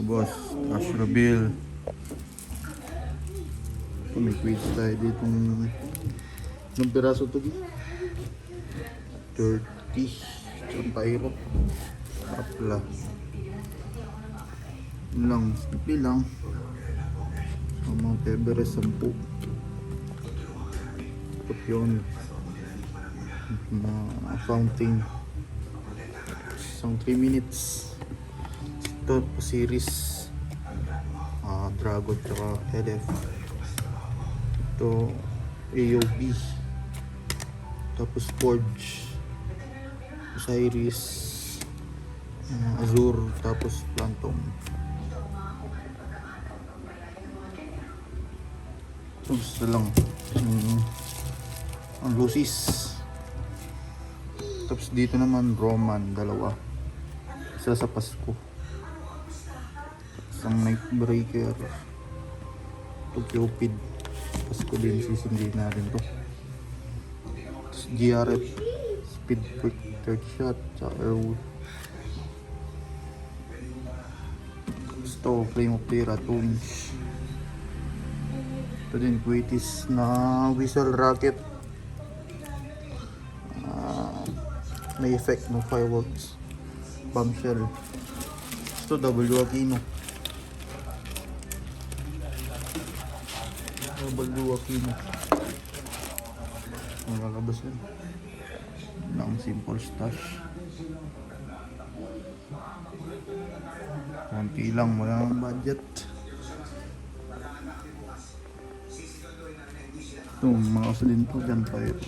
Boss, cash reveal. Ito, may quiz tayo dito. Anong piraso ito? 30. Itong pairo. Kapla. Yun lang, simple lang. Ang mga pebere, 10. Ito yun. Mga fountain. Isang 3 minutes. Ito series Dragon tsaka LF. Ito AOB, tapos Forge, Osiris, Azure, tapos Phantom. Ito gusto lang ang Lucis. Tapos dito naman Roman, dalawa, isa sa Pasko. Isang Nightbreaker, ito Cupid, Pasko din, sisindihin natin to. Tapos GRF, Speed Quick, Third Shot, tsaka Airwood. Tapos ito, Flame of the Ratoons. Ito din, Quatis na Whistle Rocket. May effect no fireworks. Bombshell. Ito, W Aquino. W Aquino. Malalabas yun. Lang simple stash. Konti lang, wala nang budget. Ito, mga uso din po dyan pa ito.